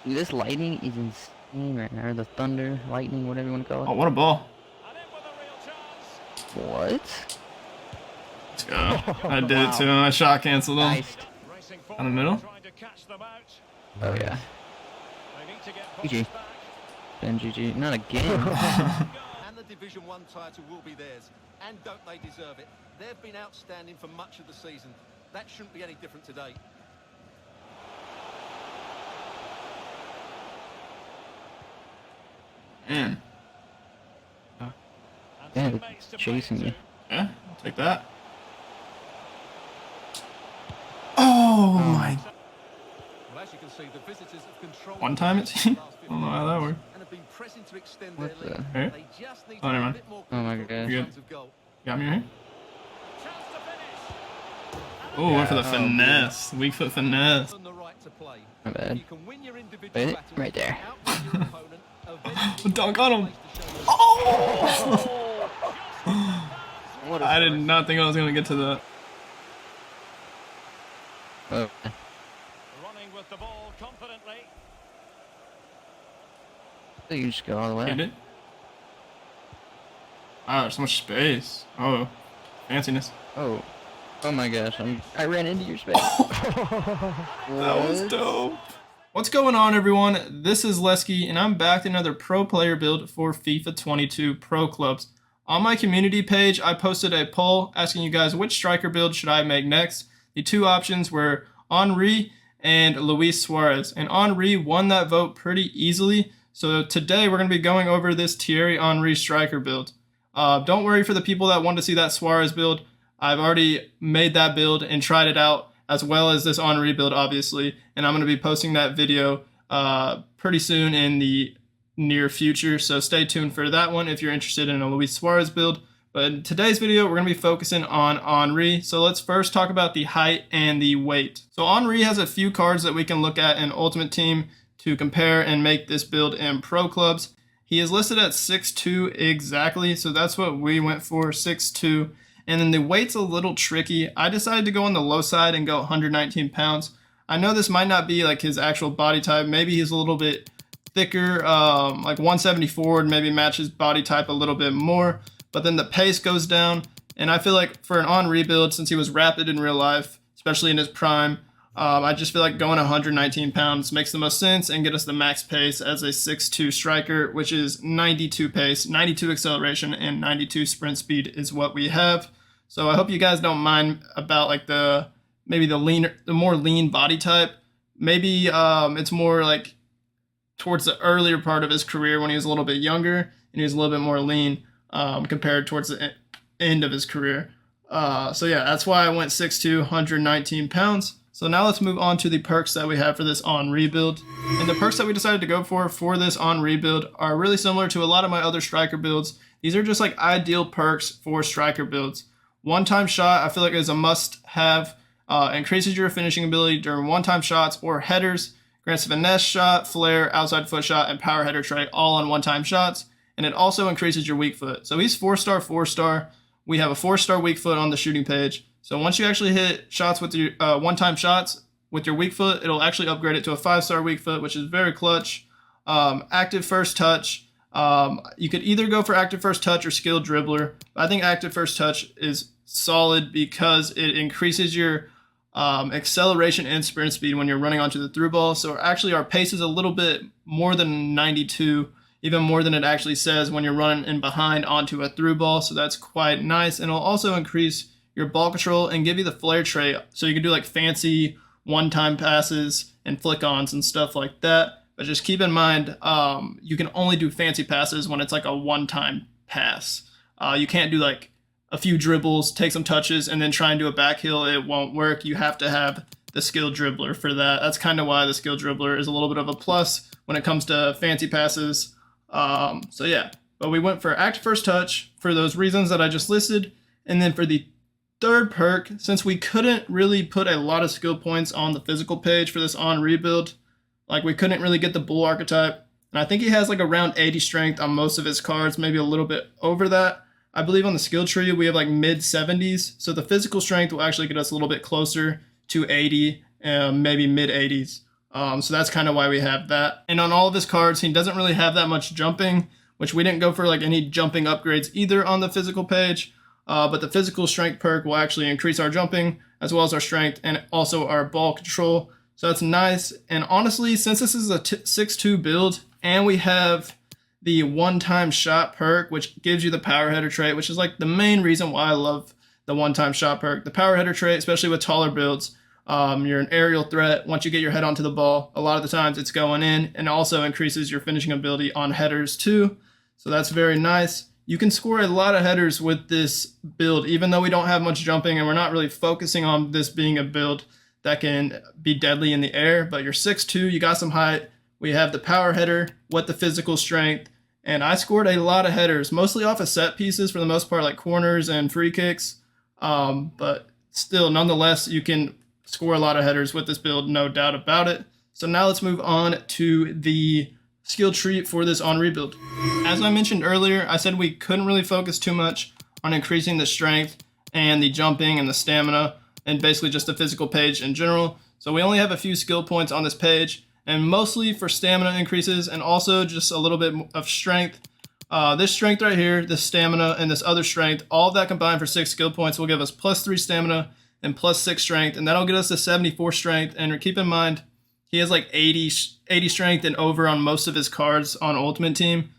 Dude, this lightning is insane right now. Or the thunder, lightning, whatever you want to call Oh, it. what a ball. What? Let's go. I did it Wow. to him. I shot canceled him. Nice. Down the middle. Oh, yeah. GG. Ben GG. Not again. And the Division 1 title will be theirs. And don't they deserve it? They've been outstanding for much of the season. That shouldn't be any different today. Man. Yeah, it's chasing you. Yeah, I'll take that. Oh my. Well, as you can see, the visitors have controlled One time it seemed. I don't know how that worked. and have been pressing to extend What their lead. the? Hey? They just need Oh, to never be a mind. bit more Oh my critical gosh. in You're terms of goal. Got me right here. Oh, went for the finesse. Weak foot finesse. On the right to play. My bad. You can win your individual Wait, battles, right there. outwit your opponent, eventually Dunk on him. place to show your- Oh! What a I did force. not think I was going to get to that. Oh. Running with the ball confidently. So you just go all the way. Hit it. Wow, there's so much space. Oh, fanciness. Oh. Oh my gosh. I ran into your space. That was dope. What's going on, everyone? This is Lesky, and I'm back to another pro player build for FIFA 22 Pro Clubs. On my community page, I posted a poll asking you guys which striker build should I make next. The two options were Henry and Luis Suarez, and Henry won that vote pretty easily. So today we're going to be going over this Thierry Henry Striker build. Don't worry for the people that want to see that Suarez build. I've already made that build and tried it out, as well as this Henry build, obviously, and I'm going to be posting that video pretty soon in the near future, so stay tuned for that one if you're interested in a Luis Suarez build. But in today's video, we're going to be focusing on Henry. So let's first talk about the height and the weight. So Henry has a few cards that we can look at in Ultimate Team to compare and make this build in Pro Clubs. He is listed at 6'2" exactly, so that's what we went for, 6'2". And then the weight's a little tricky. I decided to go on the low side and go 119 pounds. I know this might not be like his actual body type. Maybe he's a little bit thicker, like 174 would maybe match his body type a little bit more. But then the pace goes down. And I feel like for an Henry build, since he was rapid in real life, especially in his prime, I just feel like going 119 pounds makes the most sense and get us the max pace as a 6'2 striker, which is 92 pace, 92 acceleration, and 92 sprint speed is what we have. So I hope you guys don't mind about like the more lean body type. Maybe it's more like towards the earlier part of his career when he was a little bit younger and he was a little bit more lean compared towards the end of his career. So yeah, that's why I went 6'2", 119 pounds. So now let's move on to the perks that we have for this Henry build. And the perks that we decided to go for this Henry build are really similar to a lot of my other striker builds. These are just like ideal perks for striker builds. One-time shot, I feel like is a must-have. Increases your finishing ability during one-time shots or headers. Grants a finesse shot, flare, outside foot shot, and power header trait all on one-time shots. And it also increases your weak foot. So he's 4-star, 4-star. We have a 4-star weak foot on the shooting page. So once you actually hit shots with your one-time shots with your weak foot, it'll actually upgrade it to a 5-star weak foot, which is very clutch. Active first touch. You could either go for active first touch or skilled dribbler. I think active first touch is solid because it increases your acceleration and sprint speed when you're running onto the through ball. So actually our pace is a little bit more than 92, even more than it actually says when you're running in behind onto a through ball. So that's quite nice. And it'll also increase your ball control and give you the flare trait. So you can do like fancy one-time passes and flick-ons and stuff like that. But just keep in mind, you can only do fancy passes when it's like a one-time pass. You can't do like a few dribbles, take some touches, and then try and do a back heel. It won't work. You have to have the skilled dribbler for that. That's kind of why the skilled dribbler is a little bit of a plus when it comes to fancy passes. So yeah, but we went for active first touch for those reasons that I just listed. And then for the third perk, since we couldn't really put a lot of skill points on the physical page for this Henry build, like we couldn't really get the bull archetype. And I think he has like around 80 strength on most of his cards, maybe a little bit over that. I believe on the skill tree, we have like mid 70s. So the physical strength will actually get us a little bit closer to 80, maybe mid 80s. So that's kind of why we have that. And on all of his cards, he doesn't really have that much jumping, which we didn't go for like any jumping upgrades either on the physical page. But the physical strength perk will actually increase our jumping as well as our strength and also our ball control. So that's nice. And honestly, since this is a 6-2 build and we have the one-time shot perk, which gives you the power header trait, which is like the main reason why I love the one-time shot perk. The power header trait, especially with taller builds, you're an aerial threat. Once you get your head onto the ball, a lot of the times it's going in, and also increases your finishing ability on headers too. So that's very nice. You can score a lot of headers with this build, even though we don't have much jumping and we're not really focusing on this being a build that can be deadly in the air. But you're 6'2", you got some height. We have the power header with the physical strength. And I scored a lot of headers, mostly off of set pieces for the most part, like corners and free kicks. But still, nonetheless, you can score a lot of headers with this build, no doubt about it. So now let's move on to the skill tree for this Henry build. As I mentioned earlier, I said we couldn't really focus too much on increasing the strength and the jumping and the stamina and basically just the physical page in general. So we only have a few skill points on this page, and mostly for stamina increases and also just a little bit of strength. This strength right here, this stamina, and this other strength, all of that combined for 6 skill points will give us +3 stamina and +6 strength, and that'll get us to 74 strength. And keep in mind, he has like 80 strength and over on most of his cards on Ultimate Team.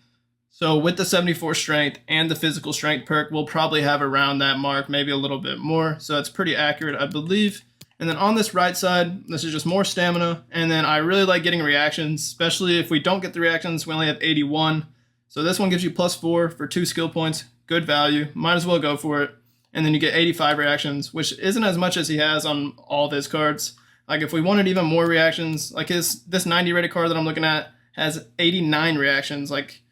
So with the 74 strength and the physical strength perk, we'll probably have around that mark, maybe a little bit more. So that's pretty accurate, I believe. And then on this right side, this is just more stamina. And then I really like getting reactions, especially if we don't get the reactions, we only have 81. So this one gives you +4 for 2 skill points. Good value. Might as well go for it. And then you get 85 reactions, which isn't as much as he has on all of his cards. Like if we wanted even more reactions, like this 90 rated card that I'm looking at has 89 reactions. Like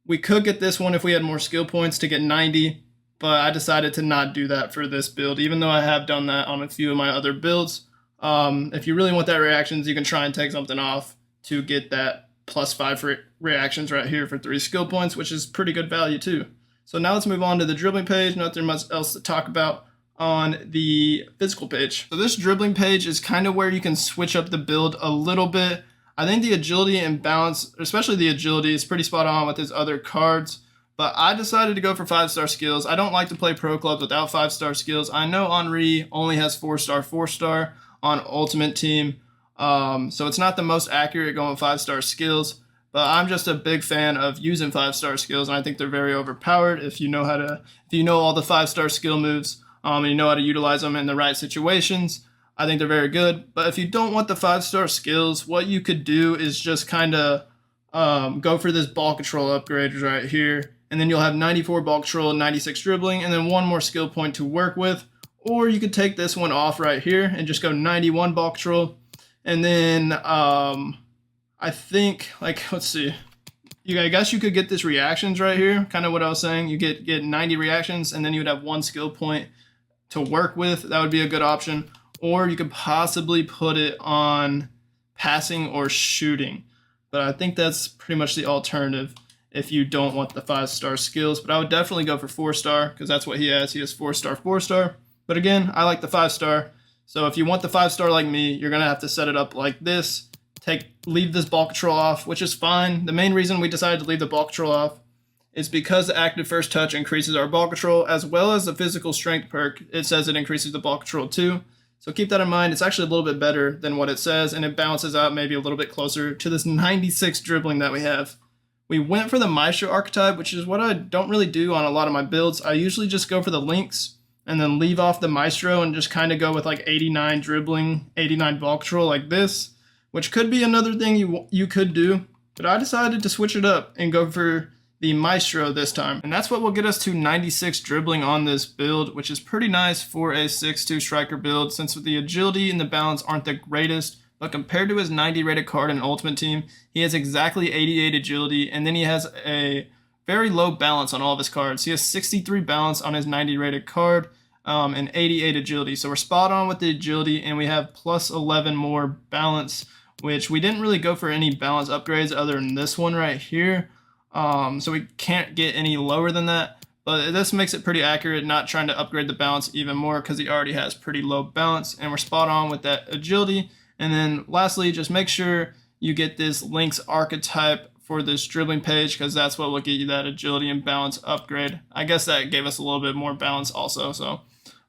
we could get this one if we had more skill points to get 90. But I decided to not do that for this build, even though I have done that on a few of my other builds. If you really want that reactions, you can try and take something off to get that +5 reactions right here for 3 skill points, which is pretty good value too. So now let's move on to the dribbling page. Nothing much else to talk about on the physical page. So this dribbling page is kind of where you can switch up the build a little bit. I think the agility and balance, especially the agility, is pretty spot on with his other cards. But I decided to go for 5-star skills. I don't like to play pro clubs without 5-star skills. I know Henry only has 4-star on Ultimate Team. So it's not the most accurate going 5-star skills. But I'm just a big fan of using 5-star skills, and I think they're very overpowered if you know all the 5-star skill moves, and you know how to utilize them in the right situations. I think they're very good. But if you don't want the 5-star skills, what you could do is just kind of go for this ball control upgrade right here. And then you'll have 94 ball control, 96 dribbling, and then 1 more skill point to work with. Or you could take this one off right here and just go 91 ball control. And then I think, like, let's see. I guess you could get this reactions right here. Kind of what I was saying. You get 90 reactions, and then you would have 1 skill point to work with. That would be a good option. Or you could possibly put it on passing or shooting. But I think that's pretty much the alternative if you don't want the 5-star skills. But I would definitely go for 4-star because that's what he has. He has 4-star. But again, I like the 5-star. So if you want the 5-star like me, you're going to have to set it up like this. Leave this ball control off, which is fine. The main reason we decided to leave the ball control off is because the active first touch increases our ball control as well as the physical strength perk. It says it increases the ball control too. So keep that in mind. It's actually a little bit better than what it says, and it balances out maybe a little bit closer to this 96 dribbling that we have. We went for the Maestro archetype, which is what I don't really do on a lot of my builds. I usually just go for the links and then leave off the Maestro and just kind of go with like 89 dribbling, 89 ball control like this, which could be another thing you could do. But I decided to switch it up and go for the Maestro this time. And that's what will get us to 96 dribbling on this build, which is pretty nice for a 6'2 striker build since the agility and the balance aren't the greatest. But compared to his 90 rated card in Ultimate Team, he has exactly 88 agility, and then he has a very low balance on all of his cards. He has 63 balance on his 90 rated card and 88 agility. So we're spot on with the agility, and we have +11 more balance, which we didn't really go for any balance upgrades other than this one right here. So we can't get any lower than that. But this makes it pretty accurate, not trying to upgrade the balance even more because he already has pretty low balance, and we're spot on with that agility. And then lastly, just make sure you get this links archetype for this dribbling page, because that's what will get you that agility and balance upgrade. I guess that gave us a little bit more balance also. So,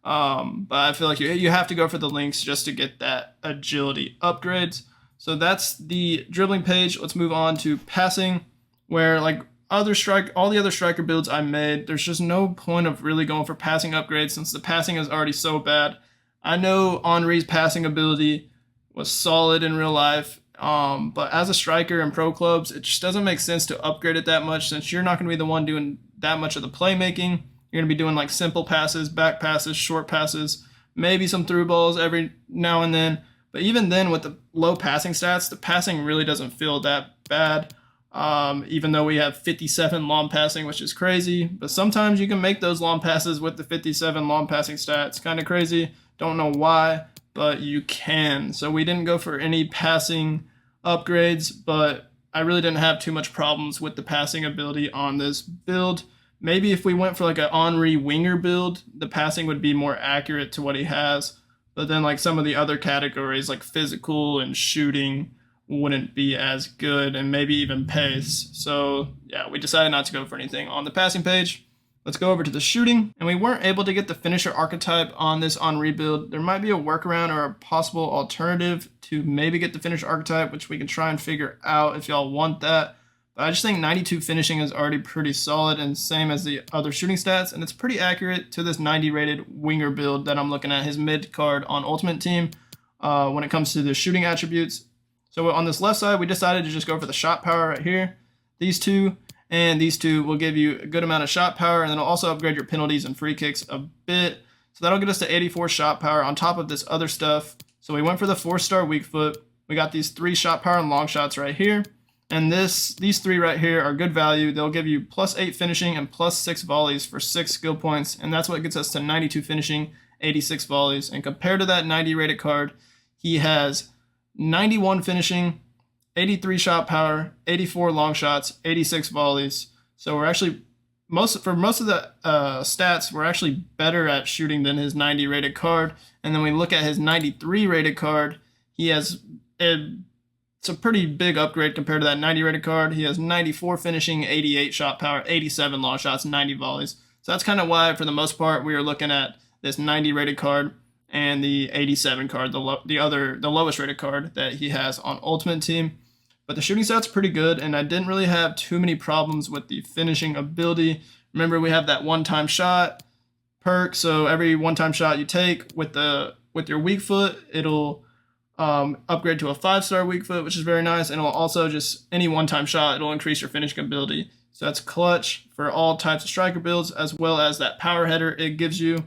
but I feel like you have to go for the links just to get that agility upgrades. So that's the dribbling page. Let's move on to passing, where like all the other striker builds I made, there's just no point of really going for passing upgrades since the passing is already so bad. I know Henry's passing ability was solid in real life, but as a striker in pro clubs, it just doesn't make sense to upgrade it that much since you're not going to be the one doing that much of the playmaking. You're going to be doing like simple passes, back passes, short passes, maybe some through balls every now and then. But even then, with the low passing stats, the passing really doesn't feel that bad. Even though we have 57 long passing, which is crazy. But sometimes you can make those long passes with the 57 long passing stats. Kind of crazy. Don't know why, but you can. So we didn't go for any passing upgrades, but I really didn't have too much problems with the passing ability on this build. Maybe if we went for like an Henry winger build, the passing would be more accurate to what he has. But then like some of the other categories like physical and shooting wouldn't be as good, and maybe even pace. So yeah, we decided not to go for anything on the passing page. Let's go over to the shooting, and we weren't able to get the finisher archetype on this Henry build. There might be a workaround or a possible alternative to maybe get the finisher archetype, which we can try and figure out if y'all want that. But I just think 92 finishing is already pretty solid, and same as the other shooting stats, and it's pretty accurate to this 90 rated winger build that I'm looking at, his mid card on Ultimate Team, when it comes to the shooting attributes. So on this left side, we decided to just go for the shot power right here. These two and these two will give you a good amount of shot power, and then it'll also upgrade your penalties and free kicks a bit. So that'll get us to 84 shot power on top of this other stuff. So we went for the 4-star weak foot. We got these 3 shot power and long shots right here. And these 3 right here are good value. They'll give you +8 finishing and +6 volleys for 6 skill points. And that's what gets us to 92 finishing, 86 volleys. And compared to that 90 rated card, he has 91 finishing, 83 shot power, 84 long shots, 86 volleys. So we're actually, for most of the stats, we're actually better at shooting than his 90 rated card. And then we look at his 93 rated card, he has it's a pretty big upgrade compared to that 90 rated card. He has 94 finishing, 88 shot power, 87 long shots, 90 volleys. So that's kind of why, for the most part, we are looking at this 90 rated card and the 87 card, the lowest rated card that he has on Ultimate Team. But the shooting stats pretty good, and I didn't really have too many problems with the finishing ability. Remember, we have that one-time shot perk, so every one-time shot you take with your weak foot, it'll upgrade to a 5-star weak foot, which is very nice, and it'll also just, any one-time shot, it'll increase your finishing ability. So that's clutch for all types of striker builds, as well as that power header it gives you.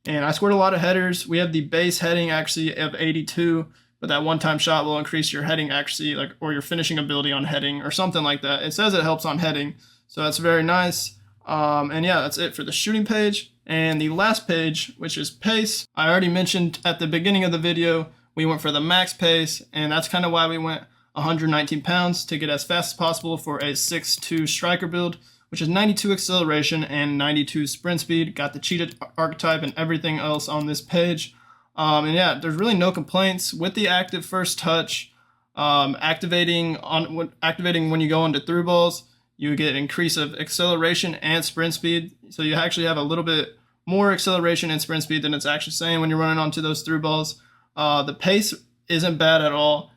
And I scored a lot of headers. We have the base heading accuracy of 82, but that one-time shot will increase your heading accuracy, or your finishing ability on heading, or something like that. It says it helps on heading, so that's very nice. And yeah, that's it for the shooting page. And the last page, which is pace, I already mentioned at the beginning of the video, we went for the max pace, and that's kind of why we went 119 pounds to get as fast as possible for a 6'2 striker build, which is 92 acceleration and 92 sprint speed. Got the cheated archetype and everything else on this page. And yeah, there's really no complaints with the active first touch. Activating when you go into through balls, you get increase of acceleration and sprint speed. So you actually have a little bit more acceleration and sprint speed than it's actually saying when you're running onto those through balls. The pace isn't bad at all.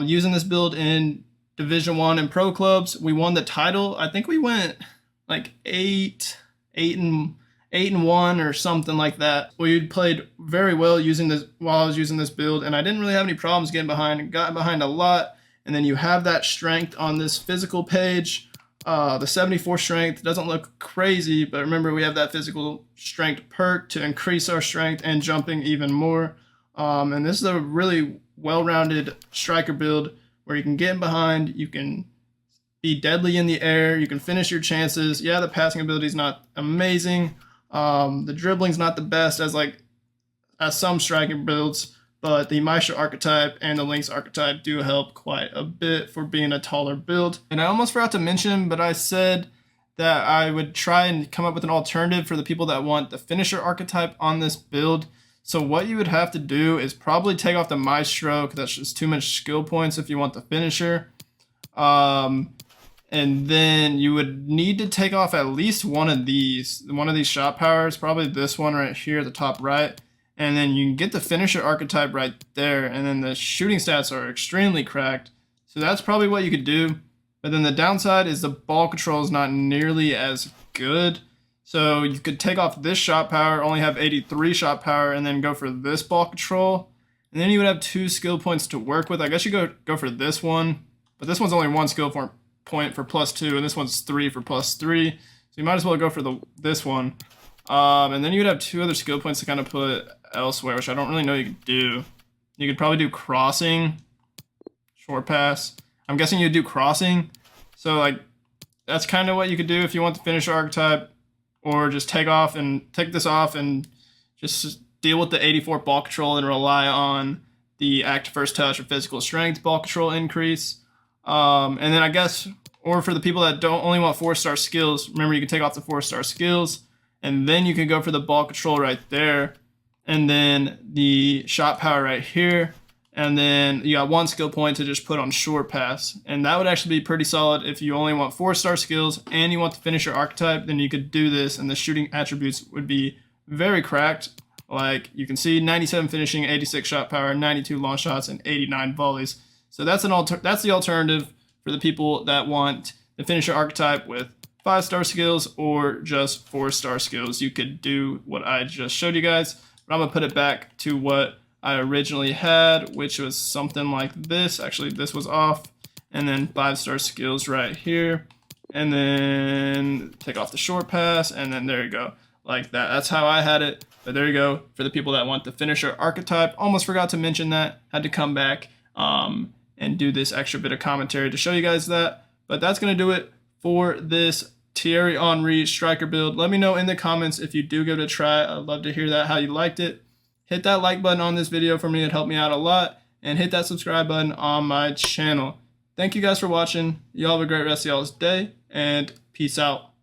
Using this build in Division 1 and pro clubs, we won the title. I think we went like 8-1 or something like that. We played very well using this while I was using this build, and I didn't really have any problems getting behind. Got behind a lot, and then you have that strength on this physical page. The 74 strength doesn't look crazy, but remember we have that physical strength perk to increase our strength and jumping even more. And this is a really well-rounded striker build where you can get in behind, you can be deadly in the air, you can finish your chances. Yeah, the passing ability is not amazing. The dribbling's not the best as some striker builds, but the Maestro archetype and the Lynx archetype do help quite a bit for being a taller build. And I almost forgot to mention, but I said that I would try and come up with an alternative for the people that want the finisher archetype on this build. So what you would have to do is probably take off the maestro, because that's just too much skill points if you want the finisher. And then you would need to take off at least one of these shot powers, probably this one right here at the top right. And then you can get the finisher archetype right there. And then the shooting stats are extremely cracked. So that's probably what you could do. But then the downside is the ball control is not nearly as good. So you could take off this shot power, only have 83 shot power, and then go for this ball control. And then you would have 2 skill points to work with. I guess you go for this one. But this one's only 1 skill point for +2, and this one's 3 for +3. So you might as well go for this one. And then you would have 2 other skill points to kind of put elsewhere, which I don't really know you could do. You could probably do crossing, short pass. I'm guessing you'd do crossing. So like that's kind of what you could do if you want the finisher archetype, or just take this off and just deal with the 84 ball control and rely on the active first touch or physical strength ball control increase. And then I guess, or for the people that don't only want 4-star skills, remember you can take off the 4-star skills, and then you can go for the ball control right there, and then the shot power right here, and then you got 1 skill point to just put on short pass. And that would actually be pretty solid if you only want 4-star skills and you want the finisher archetype. Then you could do this, and the shooting attributes would be very cracked. Like you can see, 97 finishing, 86 shot power, 92 long shots, and 89 volleys. So that's the alternative for the people that want the finisher archetype with 5-star skills or just 4-star skills. You could do what I just showed you guys, but I'm gonna put it back to what I originally had, which was something like this. Actually, this was off, and then 5-star skills right here, and then take off the short pass, and then there you go, like that. That's how I had it. But there you go for the people that want the finisher archetype. Almost forgot to mention that. Had to come back and do this extra bit of commentary to show you guys that. But that's going to do it for this Thierry Henry Striker build. Let me know in the comments if you do give it a try. I'd love to hear that, how you liked it. Hit that like button on this video for me. It'd help me out a lot. And hit that subscribe button on my channel. Thank you guys for watching. Y'all have a great rest of y'all's day, and peace out.